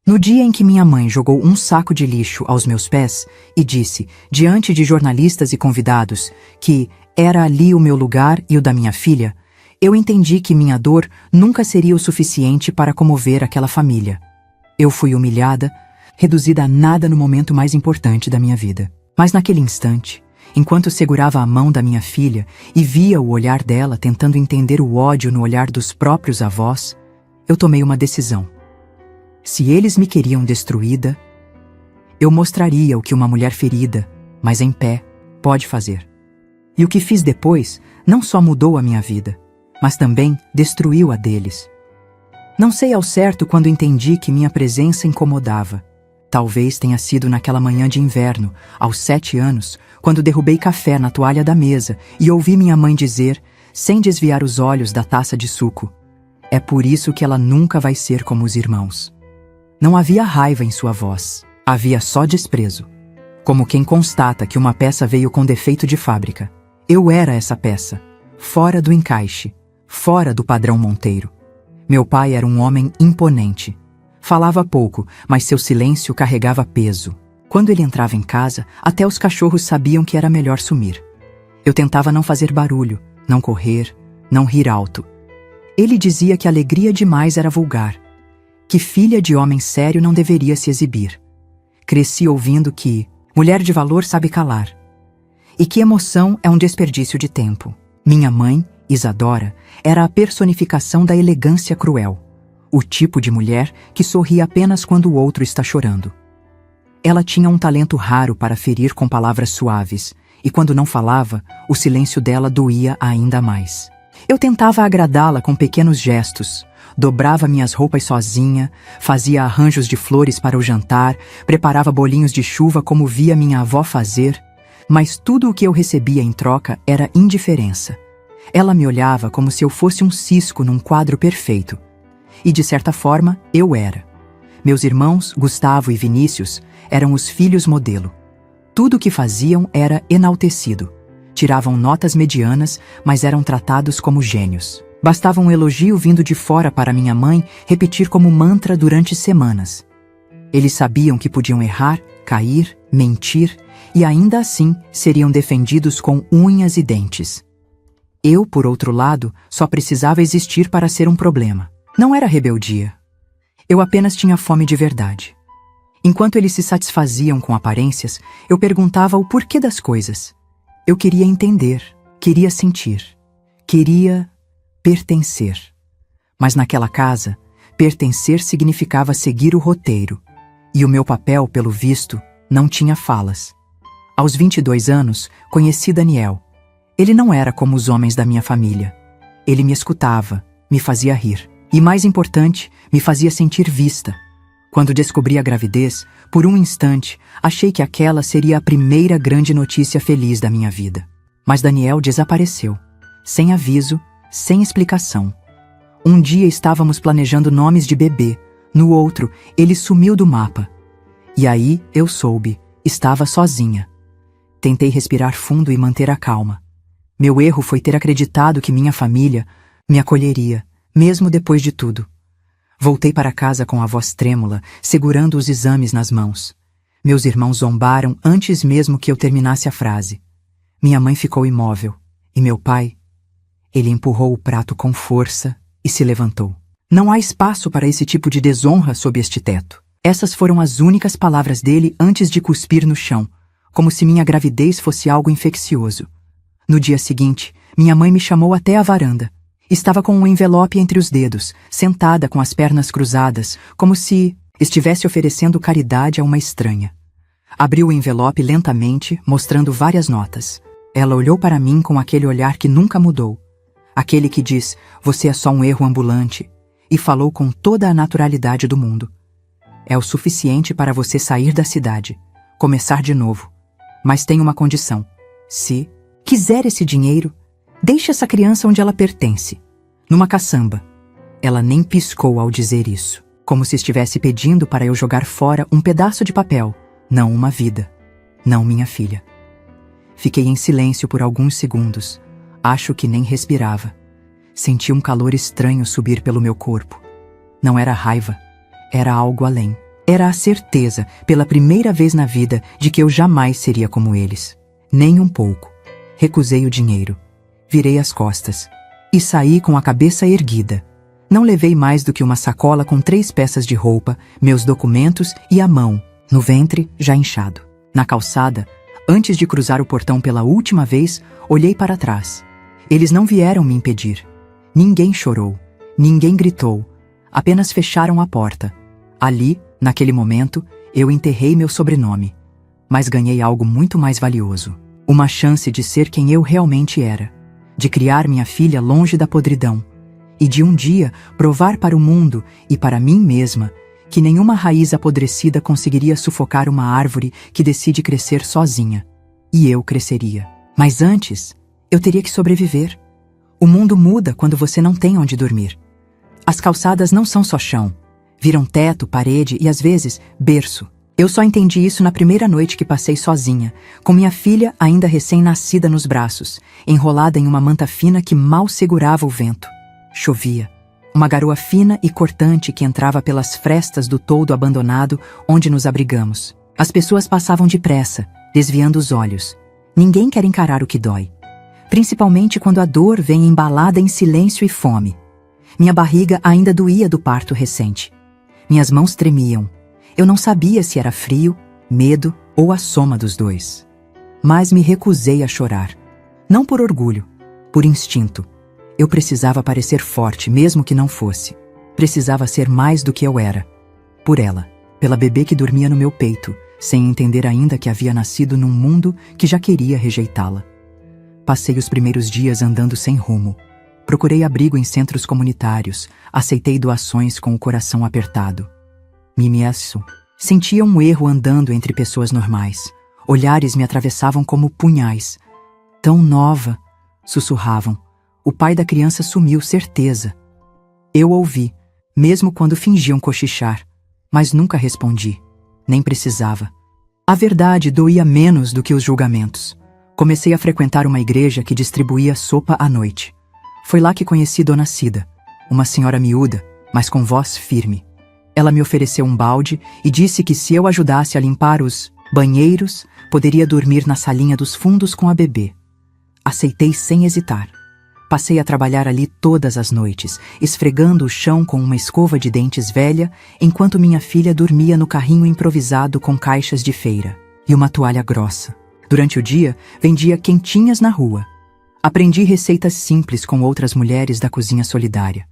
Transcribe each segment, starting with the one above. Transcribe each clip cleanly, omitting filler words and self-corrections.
No dia em que minha mãe jogou um saco de lixo aos meus pés e disse, diante de jornalistas e convidados, que era ali o meu lugar e o da minha filha, eu entendi que minha dor nunca seria o suficiente para comover aquela família. Eu fui humilhada, reduzida a nada no momento mais importante da minha vida. Mas naquele instante, enquanto segurava a mão da minha filha e via o olhar dela tentando entender o ódio no olhar dos próprios avós, eu tomei uma decisão. Se eles me queriam destruída, eu mostraria o que uma mulher ferida, mas em pé, pode fazer. E o que fiz depois não só mudou a minha vida, mas também destruiu a deles. Não sei ao certo quando entendi que minha presença incomodava. Talvez tenha sido naquela manhã de inverno, aos 7 anos, quando derrubei café na toalha da mesa e ouvi minha mãe dizer, sem desviar os olhos da taça de suco, é por isso que ela nunca vai ser como os irmãos. Não havia raiva em sua voz, havia só desprezo. Como quem constata que uma peça veio com defeito de fábrica. Eu era essa peça, fora do encaixe, fora do padrão Monteiro. Meu pai era um homem imponente. Falava pouco, mas seu silêncio carregava peso. Quando ele entrava em casa, até os cachorros sabiam que era melhor sumir. Eu tentava não fazer barulho, não correr, não rir alto. Ele dizia que alegria demais era vulgar, que filha de homem sério não deveria se exibir. Cresci ouvindo que mulher de valor sabe calar, e que emoção é um desperdício de tempo. Minha mãe, Isadora, era a personificação da elegância cruel, o tipo de mulher que sorri apenas quando o outro está chorando. Ela tinha um talento raro para ferir com palavras suaves, e quando não falava, o silêncio dela doía ainda mais. Eu tentava agradá-la com pequenos gestos, dobrava minhas roupas sozinha, fazia arranjos de flores para o jantar, preparava bolinhos de chuva como via minha avó fazer, mas tudo o que eu recebia em troca era indiferença. Ela me olhava como se eu fosse um cisco num quadro perfeito. E de certa forma, eu era. Meus irmãos, Gustavo e Vinícius, eram os filhos modelo. Tudo o que faziam era enaltecido. Tiravam notas medianas, mas eram tratados como gênios. Bastava um elogio vindo de fora para minha mãe repetir como mantra durante semanas. Eles sabiam que podiam errar, cair, mentir, e ainda assim seriam defendidos com unhas e dentes. Eu, por outro lado, só precisava existir para ser um problema. Não era rebeldia. Eu apenas tinha fome de verdade. Enquanto eles se satisfaziam com aparências, eu perguntava o porquê das coisas. Eu queria entender, queria sentir, queria pertencer. Mas naquela casa, pertencer significava seguir o roteiro, e o meu papel, pelo visto, não tinha falas. Aos 22 anos, conheci Daniel. Ele não era como os homens da minha família. Ele me escutava, me fazia rir. E mais importante, me fazia sentir vista. Quando descobri a gravidez, por um instante, achei que aquela seria a primeira grande notícia feliz da minha vida. Mas Daniel desapareceu, sem aviso, sem explicação. Um dia estávamos planejando nomes de bebê, no outro, ele sumiu do mapa. E aí, eu soube, estava sozinha. Tentei respirar fundo e manter a calma. Meu erro foi ter acreditado que minha família me acolheria, mesmo depois de tudo. Voltei para casa com a voz trêmula, segurando os exames nas mãos. Meus irmãos zombaram antes mesmo que eu terminasse a frase. Minha mãe ficou imóvel. E meu pai? Ele empurrou o prato com força e se levantou. Não há espaço para esse tipo de desonra sob este teto. Essas foram as únicas palavras dele antes de cuspir no chão, como se minha gravidez fosse algo infeccioso. No dia seguinte, minha mãe me chamou até a varanda. Estava com um envelope entre os dedos, sentada com as pernas cruzadas, como se estivesse oferecendo caridade a uma estranha. Abriu o envelope lentamente, mostrando várias notas. Ela olhou para mim com aquele olhar que nunca mudou. Aquele que diz, você é só um erro ambulante, e falou com toda a naturalidade do mundo. É o suficiente para você sair da cidade, começar de novo. Mas tem uma condição. Se quiser esse dinheiro, deixe essa criança onde ela pertence, numa caçamba. Ela nem piscou ao dizer isso, como se estivesse pedindo para eu jogar fora um pedaço de papel, não uma vida, não minha filha. Fiquei em silêncio por alguns segundos, acho que nem respirava. Senti um calor estranho subir pelo meu corpo. Não era raiva, era algo além. Era a certeza, pela primeira vez na vida, de que eu jamais seria como eles. Nem um pouco. Recusei o dinheiro. Virei as costas. E saí com a cabeça erguida. Não levei mais do que uma sacola com 3 peças de roupa, meus documentos e a mão, no ventre já inchado. Na calçada, antes de cruzar o portão pela última vez, olhei para trás. Eles não vieram me impedir. Ninguém chorou. Ninguém gritou. Apenas fecharam a porta. Ali, naquele momento, eu enterrei meu sobrenome. Mas ganhei algo muito mais valioso. Uma chance de ser quem eu realmente era. De criar minha filha longe da podridão. E de um dia provar para o mundo e para mim mesma que nenhuma raiz apodrecida conseguiria sufocar uma árvore que decide crescer sozinha. E eu cresceria. Mas antes, eu teria que sobreviver. O mundo muda quando você não tem onde dormir. As calçadas não são só chão. Viram teto, parede e, às vezes, berço. Eu só entendi isso na primeira noite que passei sozinha, com minha filha ainda recém-nascida nos braços, enrolada em uma manta fina que mal segurava o vento. Chovia. Uma garoa fina e cortante que entrava pelas frestas do toldo abandonado onde nos abrigamos. As pessoas passavam depressa, desviando os olhos. Ninguém quer encarar o que dói. Principalmente quando a dor vem embalada em silêncio e fome. Minha barriga ainda doía do parto recente. Minhas mãos tremiam. Eu não sabia se era frio, medo ou a soma dos dois. Mas me recusei a chorar. Não por orgulho, por instinto. Eu precisava parecer forte, mesmo que não fosse. Precisava ser mais do que eu era. Por ela, pela bebê que dormia no meu peito, sem entender ainda que havia nascido num mundo que já queria rejeitá-la. Passei os primeiros dias andando sem rumo. Procurei abrigo em centros comunitários, aceitei doações com o coração apertado. Me ameaço. Sentia um erro andando entre pessoas normais. Olhares me atravessavam como punhais. Tão nova, sussurravam. O pai da criança sumiu, certeza. Eu ouvi, mesmo quando fingiam cochichar, mas nunca respondi. Nem precisava. A verdade doía menos do que os julgamentos. Comecei a frequentar uma igreja que distribuía sopa à noite. Foi lá que conheci Dona Cida, uma senhora miúda, mas com voz firme. Ela me ofereceu um balde e disse que se eu ajudasse a limpar os banheiros, poderia dormir na salinha dos fundos com a bebê. Aceitei sem hesitar. Passei a trabalhar ali todas as noites, esfregando o chão com uma escova de dentes velha, enquanto minha filha dormia no carrinho improvisado com caixas de feira e uma toalha grossa. Durante o dia, vendia quentinhas na rua. Aprendi receitas simples com outras mulheres da cozinha solidária.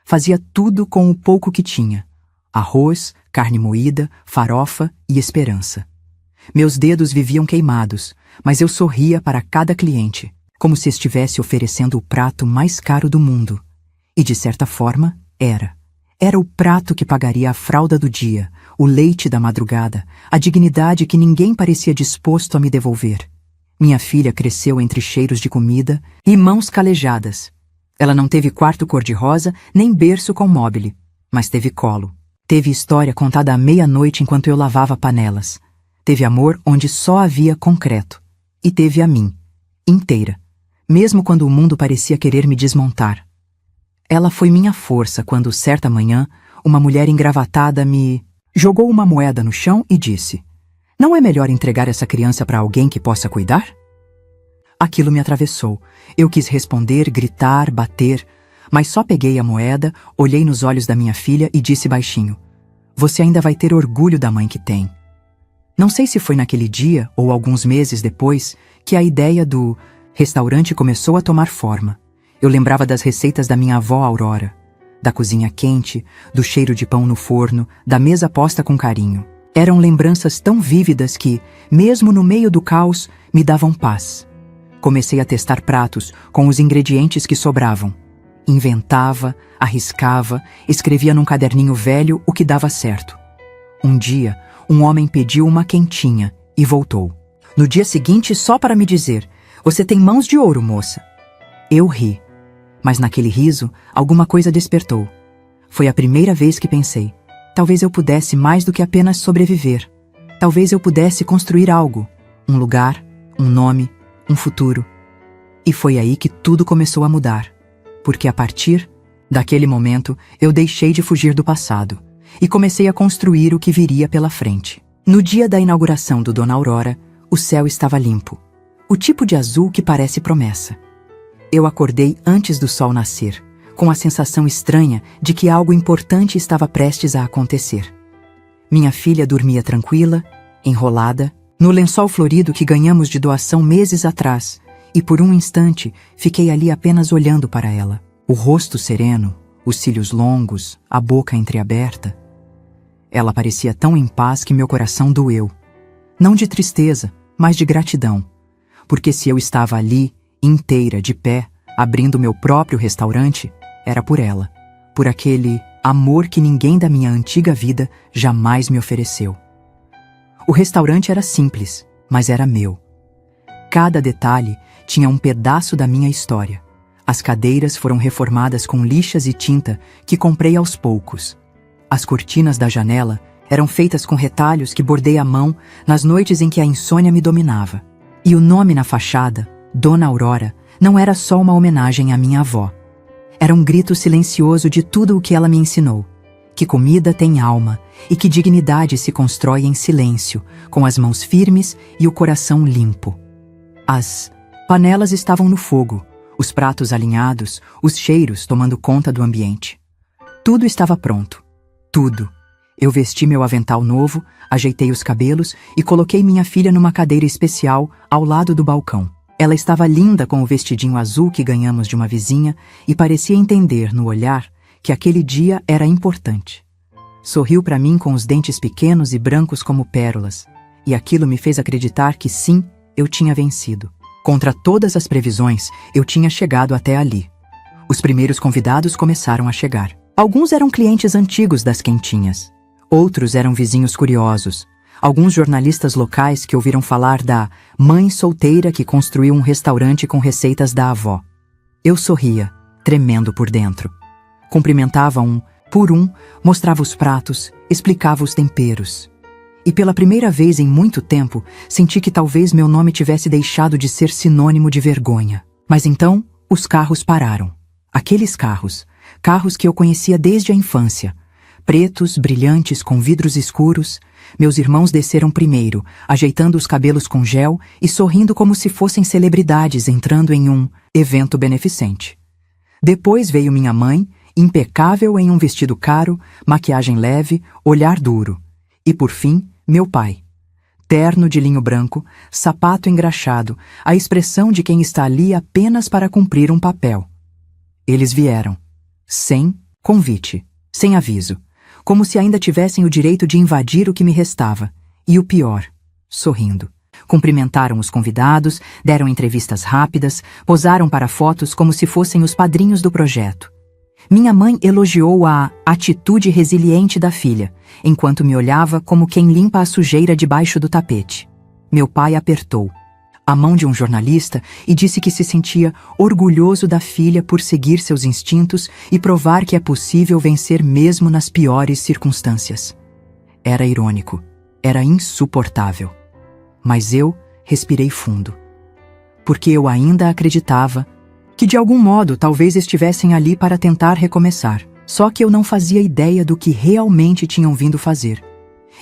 Fazia tudo com o pouco que tinha. Arroz, carne moída, farofa e esperança. Meus dedos viviam queimados, mas eu sorria para cada cliente, como se estivesse oferecendo o prato mais caro do mundo. E de certa forma, era. Era o prato que pagaria a fralda do dia, o leite da madrugada, a dignidade que ninguém parecia disposto a me devolver. Minha filha cresceu entre cheiros de comida e mãos calejadas. Ela não teve quarto cor-de-rosa, nem berço com móbile, mas teve colo. Teve história contada à meia-noite enquanto eu lavava panelas. Teve amor onde só havia concreto. E teve a mim, inteira, mesmo quando o mundo parecia querer me desmontar. Ela foi minha força quando, certa manhã, uma mulher engravatada me jogou uma moeda no chão e disse: "Não é melhor entregar essa criança para alguém que possa cuidar?" Aquilo me atravessou. Eu quis responder, gritar, bater, mas só peguei a moeda, olhei nos olhos da minha filha e disse baixinho: "Você ainda vai ter orgulho da mãe que tem." Não sei se foi naquele dia ou alguns meses depois que a ideia do restaurante começou a tomar forma. Eu lembrava das receitas da minha avó Aurora, da cozinha quente, do cheiro de pão no forno, da mesa posta com carinho. Eram lembranças tão vívidas que, mesmo no meio do caos, me davam paz. Comecei a testar pratos com os ingredientes que sobravam. Inventava, arriscava, escrevia num caderninho velho o que dava certo. Um dia, um homem pediu uma quentinha e voltou. No dia seguinte, só para me dizer: "Você tem mãos de ouro, moça." Eu ri, mas naquele riso, alguma coisa despertou. Foi a primeira vez que pensei: talvez eu pudesse mais do que apenas sobreviver. Talvez eu pudesse construir algo, um lugar, um nome, um futuro. E foi aí que tudo começou a mudar. Porque a partir daquele momento, eu deixei de fugir do passado. e comecei a construir o que viria pela frente. No dia da inauguração do Dona Aurora, o céu estava limpo, o tipo de azul que parece promessa. Eu acordei antes do sol nascer, com a sensação estranha de que algo importante estava prestes a acontecer. Minha filha dormia tranquila, enrolada, no lençol florido que ganhamos de doação meses atrás, e por um instante fiquei ali apenas olhando para ela. O rosto sereno, os cílios longos, a boca entreaberta. Ela parecia tão em paz que meu coração doeu. Não de tristeza, mas de gratidão. Porque se eu estava ali, inteira, de pé, abrindo meu próprio restaurante, era por ela, por aquele amor que ninguém da minha antiga vida jamais me ofereceu. O restaurante era simples, mas era meu. Cada detalhe tinha um pedaço da minha história. As cadeiras foram reformadas com lixas e tinta que comprei aos poucos. As cortinas da janela eram feitas com retalhos que bordei à mão nas noites em que a insônia me dominava. E o nome na fachada, Dona Aurora, não era só uma homenagem à minha avó. Era um grito silencioso de tudo o que ela me ensinou. Que comida tem alma e que dignidade se constrói em silêncio, com as mãos firmes e o coração limpo. As panelas estavam no fogo, os pratos alinhados, os cheiros tomando conta do ambiente. Tudo estava pronto. Tudo. Eu vesti meu avental novo, ajeitei os cabelos e coloquei minha filha numa cadeira especial ao lado do balcão. Ela estava linda com o vestidinho azul que ganhamos de uma vizinha e parecia entender no olhar que aquele dia era importante. Sorriu para mim com os dentes pequenos e brancos como pérolas, e aquilo me fez acreditar que sim, eu tinha vencido. Contra todas as previsões, eu tinha chegado até ali. Os primeiros convidados começaram a chegar. Alguns eram clientes antigos das quentinhas. Outros eram vizinhos curiosos. Alguns jornalistas locais que ouviram falar da mãe solteira que construiu um restaurante com receitas da avó. Eu sorria, tremendo por dentro. Cumprimentava um por um, mostrava os pratos, explicava os temperos. E pela primeira vez em muito tempo, senti que talvez meu nome tivesse deixado de ser sinônimo de vergonha. Mas então, os carros pararam. Aqueles carros que eu conhecia desde a infância. Pretos, brilhantes, com vidros escuros. Meus irmãos desceram primeiro, ajeitando os cabelos com gel e sorrindo como se fossem celebridades entrando em um evento beneficente. Depois veio minha mãe, impecável em um vestido caro, maquiagem leve, olhar duro. E por fim, meu pai. Terno de linho branco, sapato engraxado, a expressão de quem está ali apenas para cumprir um papel. Eles vieram, sem convite, sem aviso, como se ainda tivessem o direito de invadir o que me restava. E o pior, sorrindo. Cumprimentaram os convidados, deram entrevistas rápidas, posaram para fotos como se fossem os padrinhos do projeto. Minha mãe elogiou a atitude resiliente da filha, enquanto me olhava como quem limpa a sujeira debaixo do tapete. Meu pai apertou a mão de um jornalista e disse que se sentia orgulhoso da filha por seguir seus instintos e provar que é possível vencer mesmo nas piores circunstâncias. Era irônico, era insuportável. Mas eu respirei fundo, porque eu ainda acreditava que de algum modo talvez estivessem ali para tentar recomeçar. Só que eu não fazia ideia do que realmente tinham vindo fazer.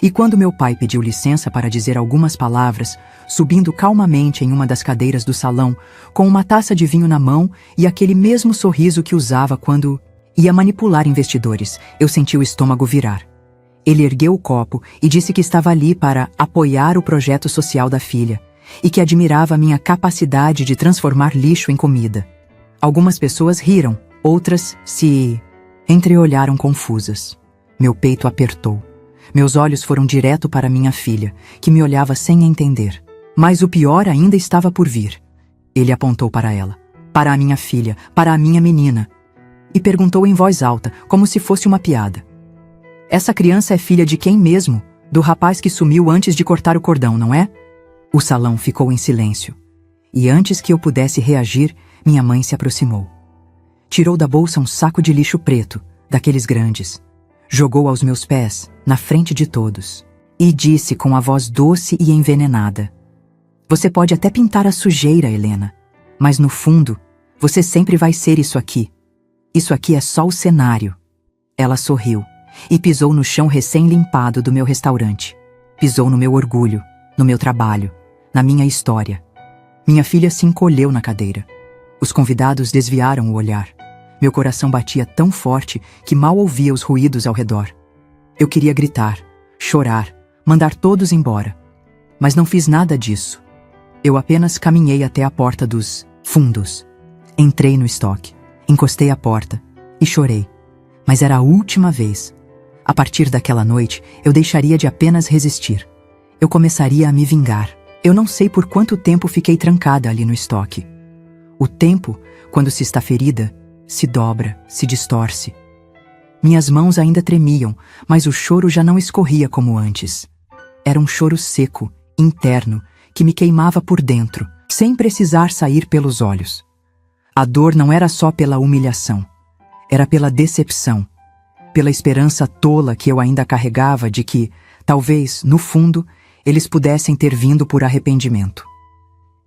E quando meu pai pediu licença para dizer algumas palavras, subindo calmamente em uma das cadeiras do salão, com uma taça de vinho na mão e aquele mesmo sorriso que usava quando ia manipular investidores, eu senti o estômago virar. Ele ergueu o copo e disse que estava ali para apoiar o projeto social da filha e que admirava minha capacidade de transformar lixo em comida. Algumas pessoas riram, outras se entreolharam confusas. Meu peito apertou. Meus olhos foram direto para minha filha, que me olhava sem entender. Mas o pior ainda estava por vir. Ele apontou para ela, para a minha filha, para a minha menina, e perguntou em voz alta, como se fosse uma piada. Essa criança é filha de quem mesmo? Do rapaz que sumiu antes de cortar o cordão, não é? O salão ficou em silêncio. E antes que eu pudesse reagir, minha mãe se aproximou. Tirou da bolsa um saco de lixo preto, daqueles grandes. Jogou aos meus pés, na frente de todos, e disse com a voz doce e envenenada: "Você pode até pintar a sujeira, Helena, mas no fundo, você sempre vai ser isso aqui. Isso aqui é só o cenário." Ela sorriu, e pisou no chão recém-limpado do meu restaurante. Pisou no meu orgulho, no meu trabalho, na minha história. Minha filha se encolheu na cadeira. Os convidados desviaram o olhar. Meu coração batia tão forte que mal ouvia os ruídos ao redor. Eu queria gritar, chorar, mandar todos embora. Mas não fiz nada disso. Eu apenas caminhei até a porta dos fundos. Entrei no estoque, encostei a porta e chorei. Mas era a última vez. A partir daquela noite, eu deixaria de apenas resistir. Eu começaria a me vingar. Eu não sei por quanto tempo fiquei trancada ali no estoque. O tempo, quando se está ferida, se dobra, se distorce. Minhas mãos ainda tremiam, mas o choro já não escorria como antes. Era um choro seco, interno, que me queimava por dentro, sem precisar sair pelos olhos. A dor não era só pela humilhação. Era pela decepção, pela esperança tola que eu ainda carregava de que, talvez, no fundo, eles pudessem ter vindo por arrependimento.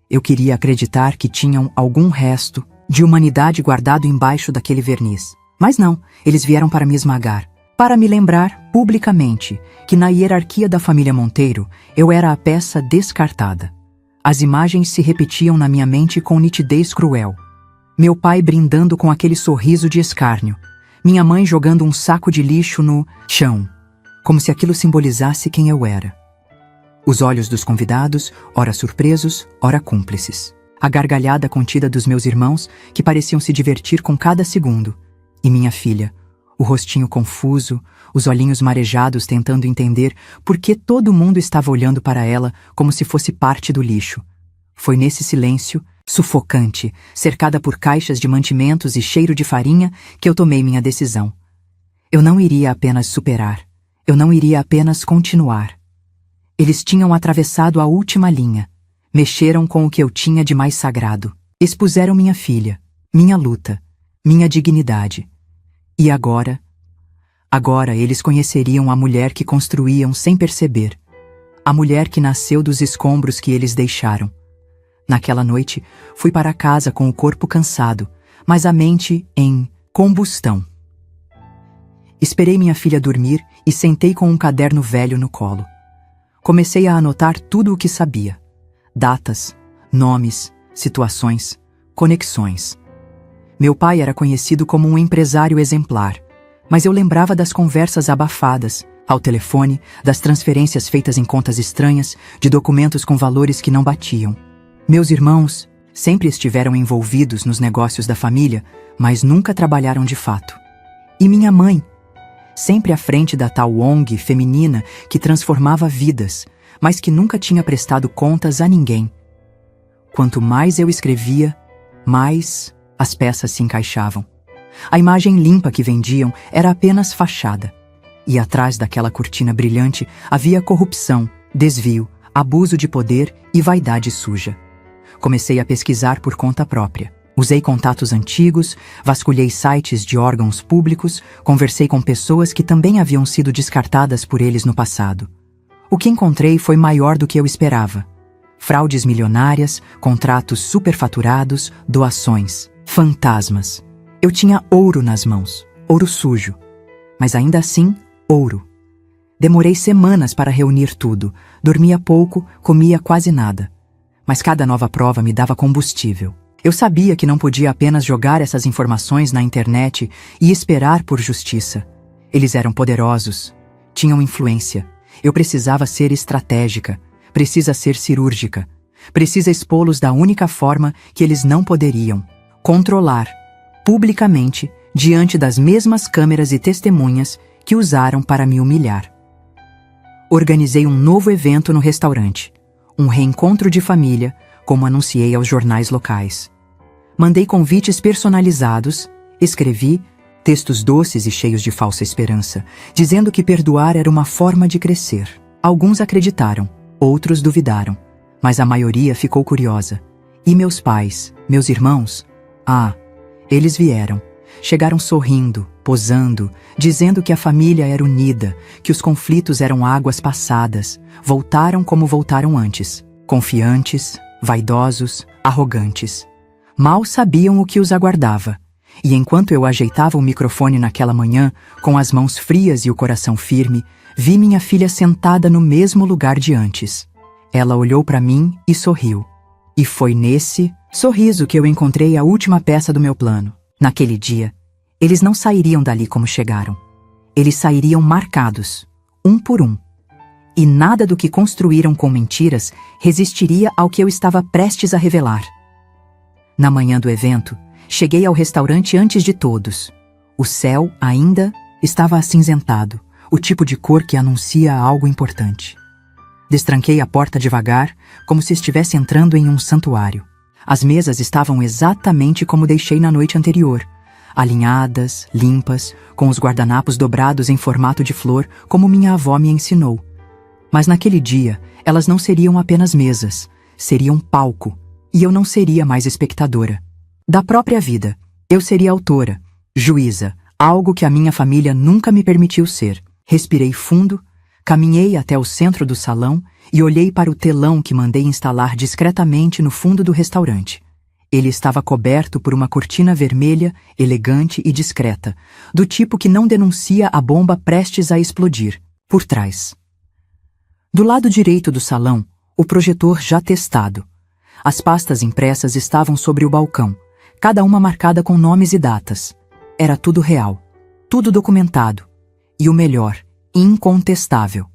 Eu queria acreditar que tinham algum resto de humanidade guardado embaixo daquele verniz. Mas não, eles vieram para me esmagar, para me lembrar, publicamente, que na hierarquia da família Monteiro, eu era a peça descartada. As imagens se repetiam na minha mente com nitidez cruel. Meu pai brindando com aquele sorriso de escárnio. Minha mãe jogando um saco de lixo no chão, como se aquilo simbolizasse quem eu era. Os olhos dos convidados, ora surpresos, ora cúmplices. A gargalhada contida dos meus irmãos, que pareciam se divertir com cada segundo. E minha filha, o rostinho confuso, os olhinhos marejados tentando entender por que todo mundo estava olhando para ela como se fosse parte do lixo. Foi nesse silêncio, sufocante, cercada por caixas de mantimentos e cheiro de farinha, que eu tomei minha decisão. Eu não iria apenas superar. Eu não iria apenas continuar. Eles tinham atravessado a última linha. Mexeram com o que eu tinha de mais sagrado. Expuseram minha filha, minha luta, minha dignidade. E agora? Agora eles conheceriam a mulher que construíam sem perceber. A mulher que nasceu dos escombros que eles deixaram. Naquela noite, fui para casa com o corpo cansado, mas a mente em combustão. Esperei minha filha dormir e sentei com um caderno velho no colo. Comecei a anotar tudo o que sabia. Datas, nomes, situações, conexões. Meu pai era conhecido como um empresário exemplar, mas eu lembrava das conversas abafadas, ao telefone, das transferências feitas em contas estranhas, de documentos com valores que não batiam. Meus irmãos sempre estiveram envolvidos nos negócios da família, mas nunca trabalharam de fato. E minha mãe, sempre à frente da tal ONG feminina que transformava vidas, mas que nunca tinha prestado contas a ninguém. Quanto mais eu escrevia, mais as peças se encaixavam. A imagem limpa que vendiam era apenas fachada. E atrás daquela cortina brilhante havia corrupção, desvio, abuso de poder e vaidade suja. Comecei a pesquisar por conta própria. Usei contatos antigos, vasculhei sites de órgãos públicos, conversei com pessoas que também haviam sido descartadas por eles no passado. O que encontrei foi maior do que eu esperava. Fraudes milionárias, contratos superfaturados, doações, fantasmas. Eu tinha ouro nas mãos, ouro sujo. Mas ainda assim, ouro. Demorei semanas para reunir tudo, dormia pouco, comia quase nada. Mas cada nova prova me dava combustível. Eu sabia que não podia apenas jogar essas informações na internet e esperar por justiça. Eles eram poderosos, tinham influência. Eu precisava ser estratégica, precisa ser cirúrgica. Precisa expô-los da única forma que eles não poderiam: controlar, publicamente, diante das mesmas câmeras e testemunhas que usaram para me humilhar. Organizei um novo evento no restaurante, um reencontro de família, como anunciei aos jornais locais. Mandei convites personalizados, escrevi textos doces e cheios de falsa esperança, dizendo que perdoar era uma forma de crescer. Alguns acreditaram, outros duvidaram, mas a maioria ficou curiosa. E meus pais, meus irmãos? Eles vieram. Chegaram sorrindo, posando, dizendo que a família era unida, que os conflitos eram águas passadas. Voltaram como voltaram antes, confiantes, vaidosos, arrogantes. Mal sabiam o que os aguardava. E enquanto eu ajeitava o microfone naquela manhã, com as mãos frias e o coração firme, vi minha filha sentada no mesmo lugar de antes. Ela olhou para mim e sorriu. E foi nesse sorriso que eu encontrei a última peça do meu plano. Naquele dia, eles não sairiam dali como chegaram. Eles sairiam marcados, um por um. E nada do que construíram com mentiras resistiria ao que eu estava prestes a revelar. Na manhã do evento, cheguei ao restaurante antes de todos. O céu ainda estava acinzentado, o tipo de cor que anuncia algo importante. Destranquei a porta devagar, como se estivesse entrando em um santuário. As mesas estavam exatamente como deixei na noite anterior, alinhadas, limpas, com os guardanapos dobrados em formato de flor, como minha avó me ensinou. Mas naquele dia, elas não seriam apenas mesas, seriam palco, e eu não seria mais espectadora. Da própria vida, eu seria autora, juíza, algo que a minha família nunca me permitiu ser. Respirei fundo, caminhei até o centro do salão e olhei para o telão que mandei instalar discretamente no fundo do restaurante. Ele estava coberto por uma cortina vermelha, elegante e discreta, do tipo que não denuncia a bomba prestes a explodir, por trás. Do lado direito do salão, o projetor já testado. As pastas impressas estavam sobre o balcão, cada uma marcada com nomes e datas. Era tudo real, tudo documentado. E o melhor, incontestável.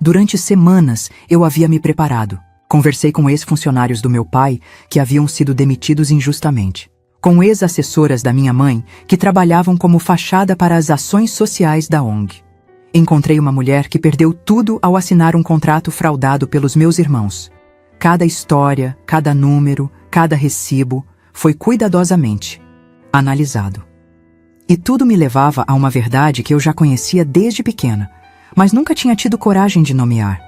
Durante semanas eu havia me preparado. Conversei com ex-funcionários do meu pai que haviam sido demitidos injustamente. Com ex-assessoras da minha mãe que trabalhavam como fachada para as ações sociais da ONG. Encontrei uma mulher que perdeu tudo ao assinar um contrato fraudado pelos meus irmãos. Cada história, cada número, cada recibo foi cuidadosamente analisado. E tudo me levava a uma verdade que eu já conhecia desde pequena, mas nunca tinha tido coragem de nomear.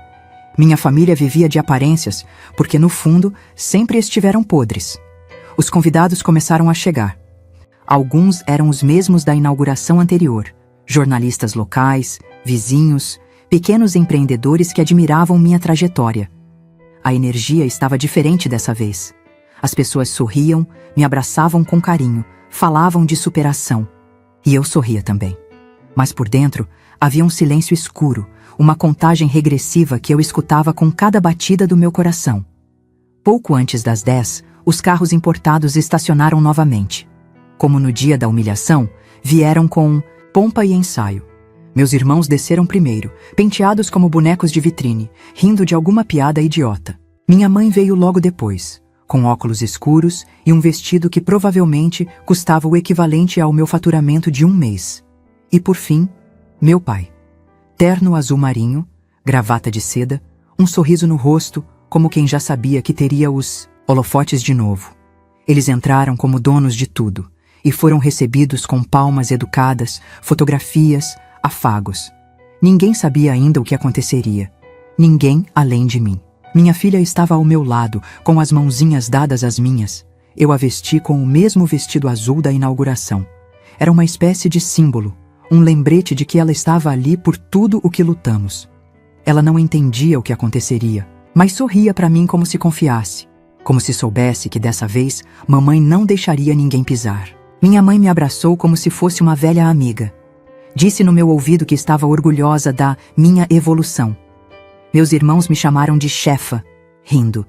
Minha família vivia de aparências, porque no fundo sempre estiveram podres. Os convidados começaram a chegar. Alguns eram os mesmos da inauguração anterior, jornalistas locais, vizinhos, pequenos empreendedores que admiravam minha trajetória. A energia estava diferente dessa vez. As pessoas sorriam, me abraçavam com carinho, falavam de superação. E eu sorria também. Mas por dentro, havia um silêncio escuro, uma contagem regressiva que eu escutava com cada batida do meu coração. Pouco antes das 10, os carros importados estacionaram novamente. Como no dia da humilhação, vieram com pompa e ensaio. Meus irmãos desceram primeiro, penteados como bonecos de vitrine, rindo de alguma piada idiota. Minha mãe veio logo depois, com óculos escuros e um vestido que provavelmente custava o equivalente ao meu faturamento de um mês. E por fim, meu pai. Terno azul marinho, gravata de seda, um sorriso no rosto, como quem já sabia que teria os holofotes de novo. Eles entraram como donos de tudo, e foram recebidos com palmas educadas, fotografias, afagos. Ninguém sabia ainda o que aconteceria. Ninguém além de mim. Minha filha estava ao meu lado, com as mãozinhas dadas às minhas. Eu a vesti com o mesmo vestido azul da inauguração. Era uma espécie de símbolo, um lembrete de que ela estava ali por tudo o que lutamos. Ela não entendia o que aconteceria, mas sorria para mim como se confiasse, como se soubesse que dessa vez mamãe não deixaria ninguém pisar. Minha mãe me abraçou como se fosse uma velha amiga. Disse no meu ouvido que estava orgulhosa da minha evolução. Meus irmãos me chamaram de chefa, rindo.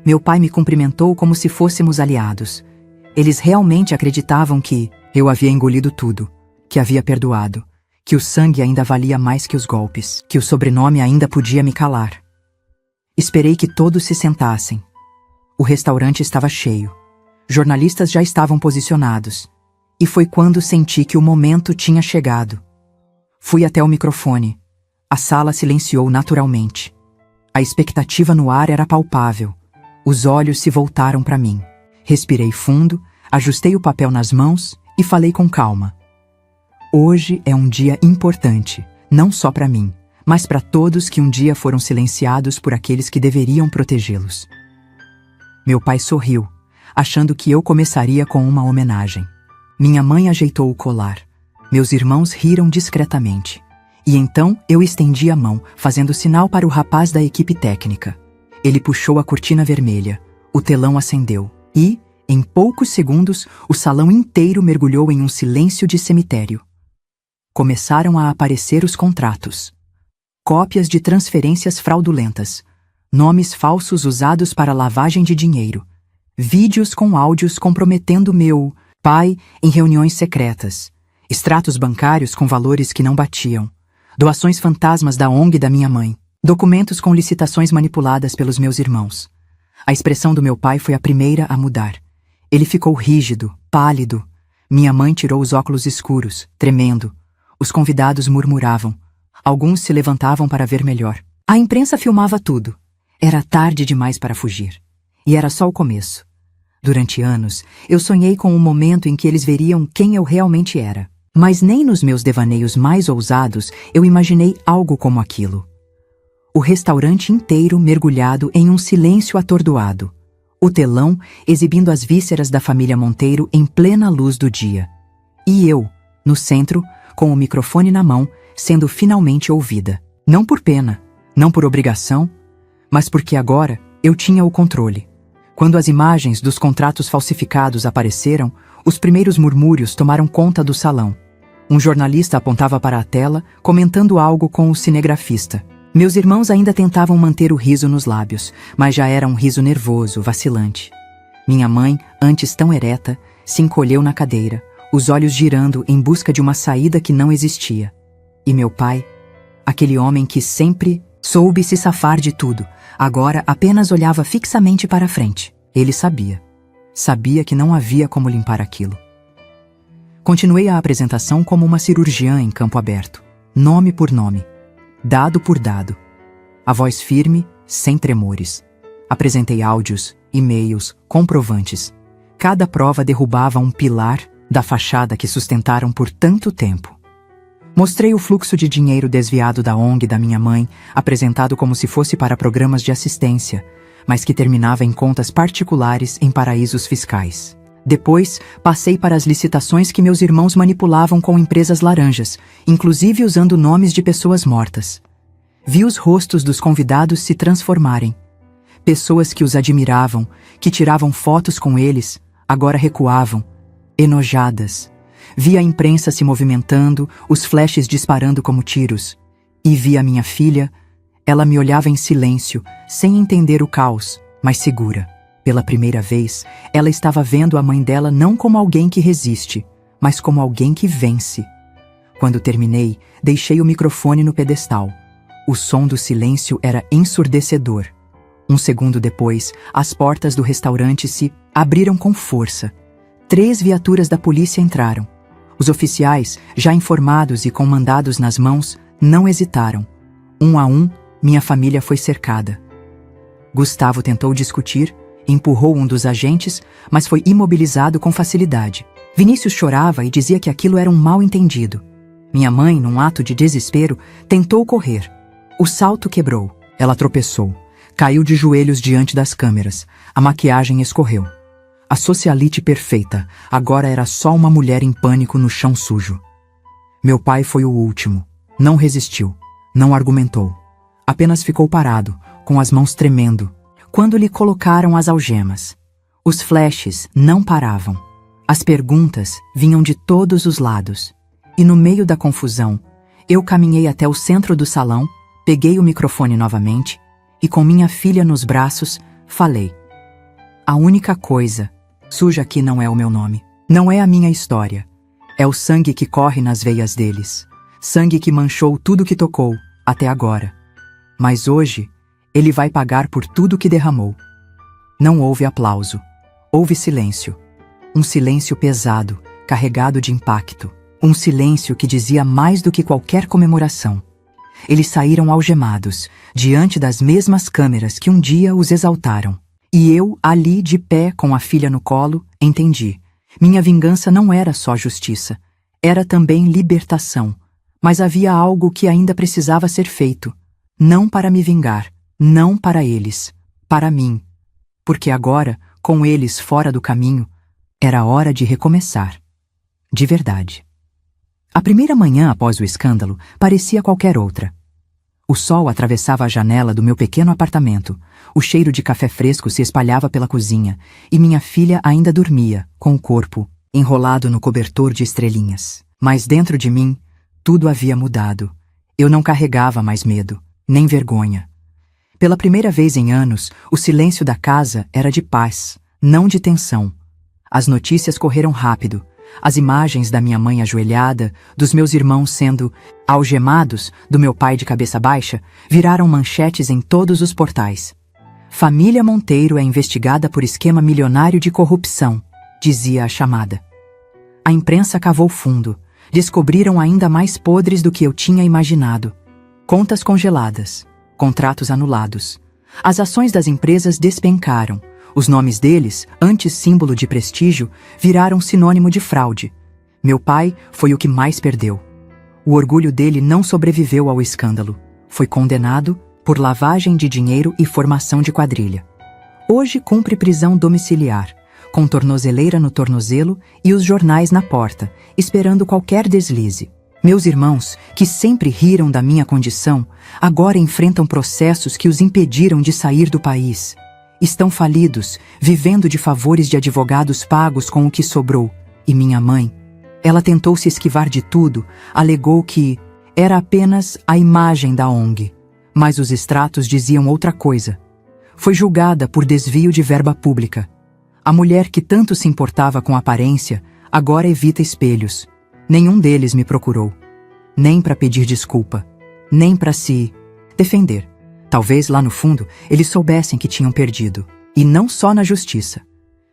Meu pai me cumprimentou como se fôssemos aliados. Eles realmente acreditavam que eu havia engolido tudo, que havia perdoado, que o sangue ainda valia mais que os golpes, que o sobrenome ainda podia me calar. Esperei que todos se sentassem. O restaurante estava cheio. Jornalistas já estavam posicionados. E foi quando senti que o momento tinha chegado. Fui até o microfone. A sala silenciou naturalmente. A expectativa no ar era palpável. Os olhos se voltaram para mim. Respirei fundo, ajustei o papel nas mãos e falei com calma. Hoje é um dia importante, não só para mim, mas para todos que um dia foram silenciados por aqueles que deveriam protegê-los. Meu pai sorriu, achando que eu começaria com uma homenagem. Minha mãe ajeitou o colar. Meus irmãos riram discretamente. E então eu estendi a mão, fazendo sinal para o rapaz da equipe técnica. Ele puxou a cortina vermelha. O telão acendeu. E Em poucos segundos, o salão inteiro mergulhou em um silêncio de cemitério. Começaram a aparecer os contratos. Cópias de transferências fraudulentas. Nomes falsos usados para lavagem de dinheiro. Vídeos com áudios comprometendo meu pai em reuniões secretas. Extratos bancários com valores que não batiam. Doações fantasmas da ONG da minha mãe. Documentos com licitações manipuladas pelos meus irmãos. A expressão do meu pai foi a primeira a mudar. Ele ficou rígido, pálido. Minha mãe tirou os óculos escuros, tremendo. Os convidados murmuravam. Alguns se levantavam para ver melhor. A imprensa filmava tudo. Era tarde demais para fugir. E era só o começo. Durante anos, eu sonhei com o momento em que eles veriam quem eu realmente era. Mas nem nos meus devaneios mais ousados eu imaginei algo como aquilo. O restaurante inteiro mergulhado em um silêncio atordoado. O telão exibindo as vísceras da família Monteiro em plena luz do dia. E eu, no centro, com o microfone na mão, sendo finalmente ouvida. Não por pena, não por obrigação, mas porque agora eu tinha o controle. Quando as imagens dos contratos falsificados apareceram, os primeiros murmúrios tomaram conta do salão. Um jornalista apontava para a tela, comentando algo com o cinegrafista. Meus irmãos ainda tentavam manter o riso nos lábios, mas já era um riso nervoso, vacilante. Minha mãe, antes tão ereta, se encolheu na cadeira, os olhos girando em busca de uma saída que não existia. E meu pai, aquele homem que sempre soube se safar de tudo, agora apenas olhava fixamente para a frente. Ele sabia. Sabia que não havia como limpar aquilo. Continuei a apresentação como uma cirurgiã em campo aberto, nome por nome. Dado por dado. A voz firme, sem tremores. Apresentei áudios, e-mails, comprovantes. Cada prova derrubava um pilar da fachada que sustentaram por tanto tempo. Mostrei o fluxo de dinheiro desviado da ONG da minha mãe, apresentado como se fosse para programas de assistência, mas que terminava em contas particulares em paraísos fiscais. Depois, passei para as licitações que meus irmãos manipulavam com empresas laranjas, inclusive usando nomes de pessoas mortas. Vi os rostos dos convidados se transformarem. Pessoas que os admiravam, que tiravam fotos com eles, agora recuavam, enojadas. Vi a imprensa se movimentando, os flashes disparando como tiros. E vi a minha filha. Ela me olhava em silêncio, sem entender o caos, mas segura. Pela primeira vez, ela estava vendo a mãe dela não como alguém que resiste, mas como alguém que vence. Quando terminei, deixei o microfone no pedestal. O som do silêncio era ensurdecedor. Um segundo depois, as portas do restaurante se abriram com força. 3 viaturas da polícia entraram. Os oficiais, já informados e com mandados nas mãos, não hesitaram. Um a um, minha família foi cercada. Gustavo tentou discutir, empurrou um dos agentes, mas foi imobilizado com facilidade. Vinícius chorava e dizia que aquilo era um mal-entendido. Minha mãe, num ato de desespero, tentou correr. O salto quebrou. Ela tropeçou. Caiu de joelhos diante das câmeras. A maquiagem escorreu. A socialite perfeita agora era só uma mulher em pânico no chão sujo. Meu pai foi o último. Não resistiu. Não argumentou. Apenas ficou parado, com as mãos tremendo, quando lhe colocaram as algemas. Os flashes não paravam. As perguntas vinham de todos os lados. E no meio da confusão, eu caminhei até o centro do salão, peguei o microfone novamente e, com minha filha nos braços, falei. A única coisa suja aqui não é o meu nome. Não é a minha história. É o sangue que corre nas veias deles. Sangue que manchou tudo que tocou, até agora. Mas hoje, ele vai pagar por tudo que derramou. Não houve aplauso. Houve silêncio. Um silêncio pesado, carregado de impacto. Um silêncio que dizia mais do que qualquer comemoração. Eles saíram algemados, diante das mesmas câmeras que um dia os exaltaram. E eu, ali de pé com a filha no colo, entendi. Minha vingança não era só justiça. Era também libertação. Mas havia algo que ainda precisava ser feito. Não para me vingar. Não para eles, para mim. Porque agora, com eles fora do caminho, era hora de recomeçar. De verdade. A primeira manhã após o escândalo parecia qualquer outra. O sol atravessava a janela do meu pequeno apartamento, o cheiro de café fresco se espalhava pela cozinha, e minha filha ainda dormia, com o corpo enrolado no cobertor de estrelinhas. Mas dentro de mim, tudo havia mudado. Eu não carregava mais medo, nem vergonha. Pela primeira vez em anos, o silêncio da casa era de paz, não de tensão. As notícias correram rápido. As imagens da minha mãe ajoelhada, dos meus irmãos sendo algemados, do meu pai de cabeça baixa, viraram manchetes em todos os portais. Família Monteiro é investigada por esquema milionário de corrupção, dizia a chamada. A imprensa cavou fundo. Descobriram ainda mais podres do que eu tinha imaginado. Contas congeladas, contratos anulados. As ações das empresas despencaram. Os nomes deles, antes símbolo de prestígio, viraram sinônimo de fraude. Meu pai foi o que mais perdeu. O orgulho dele não sobreviveu ao escândalo. Foi condenado por lavagem de dinheiro e formação de quadrilha. Hoje cumpre prisão domiciliar, com tornozeleira no tornozelo e os jornais na porta, esperando qualquer deslize. Meus irmãos, que sempre riram da minha condição, agora enfrentam processos que os impediram de sair do país. Estão falidos, vivendo de favores de advogados pagos com o que sobrou. E minha mãe? Ela tentou se esquivar de tudo, alegou que era apenas a imagem da ONG. Mas os extratos diziam outra coisa. Foi julgada por desvio de verba pública. A mulher que tanto se importava com a aparência, agora evita espelhos. Nenhum deles me procurou. Nem para pedir desculpa. Nem para se defender. Talvez lá no fundo eles soubessem que tinham perdido. E não só na justiça.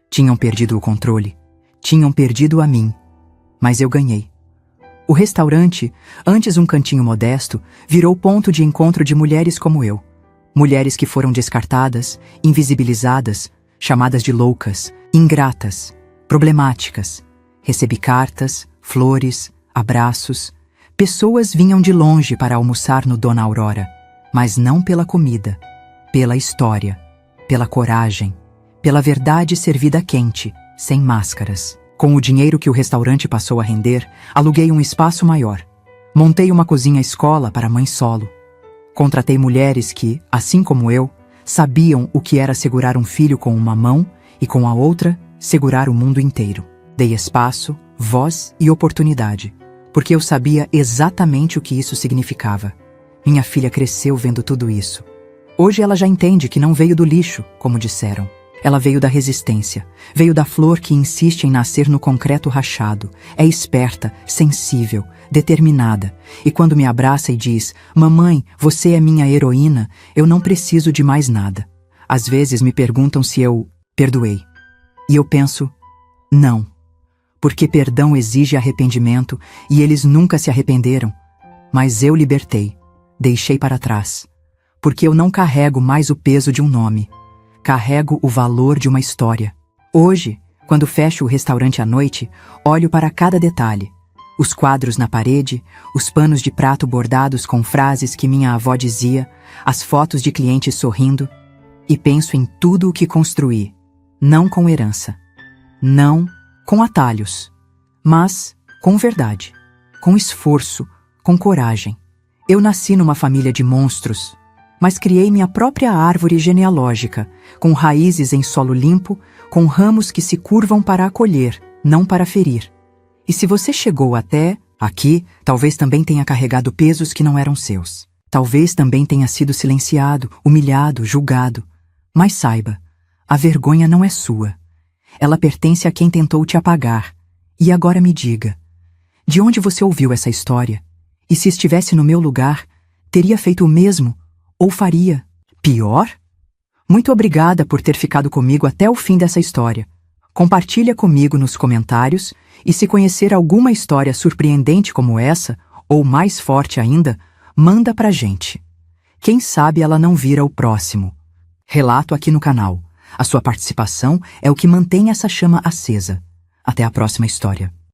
Tinham perdido o controle. Tinham perdido a mim. Mas eu ganhei. O restaurante, antes um cantinho modesto, virou ponto de encontro de mulheres como eu. Mulheres que foram descartadas, invisibilizadas, chamadas de loucas, ingratas, problemáticas. Recebi cartas, flores, abraços. Pessoas vinham de longe para almoçar no Dona Aurora, mas não pela comida, pela história, pela coragem, pela verdade servida quente, sem máscaras. Com o dinheiro que o restaurante passou a render, aluguei um espaço maior. Montei uma cozinha-escola para mãe solo. Contratei mulheres que, assim como eu, sabiam o que era segurar um filho com uma mão e com a outra, segurar o mundo inteiro. Dei espaço, voz e oportunidade, porque eu sabia exatamente o que isso significava. Minha filha cresceu vendo tudo isso. Hoje ela já entende que não veio do lixo, como disseram. Ela veio da resistência, veio da flor que insiste em nascer no concreto rachado. É esperta, sensível, determinada. E quando me abraça e diz, mamãe, você é minha heroína, eu não preciso de mais nada. Às vezes me perguntam se eu perdoei. E eu penso, não. Porque perdão exige arrependimento e eles nunca se arrependeram. Mas eu libertei, deixei para trás. Porque eu não carrego mais o peso de um nome. Carrego o valor de uma história. Hoje, quando fecho o restaurante à noite, olho para cada detalhe. Os quadros na parede, os panos de prato bordados com frases que minha avó dizia, as fotos de clientes sorrindo, e penso em tudo o que construí. Não com herança. Não com atalhos. Mas com verdade. Com esforço. Com coragem. Eu nasci numa família de monstros, mas criei minha própria árvore genealógica, com raízes em solo limpo, com ramos que se curvam para acolher, não para ferir. E se você chegou até aqui, talvez também tenha carregado pesos que não eram seus. Talvez também tenha sido silenciado, humilhado, julgado. Mas saiba, a vergonha não é sua. Ela pertence a quem tentou te apagar. E agora me diga, de onde você ouviu essa história? E se estivesse no meu lugar, teria feito o mesmo? Ou faria pior? Muito obrigada por ter ficado comigo até o fim dessa história. Compartilha comigo nos comentários e se conhecer alguma história surpreendente como essa, ou mais forte ainda, manda pra gente. Quem sabe ela não vira o próximo. Relato aqui no canal. A sua participação é o que mantém essa chama acesa. Até a próxima história.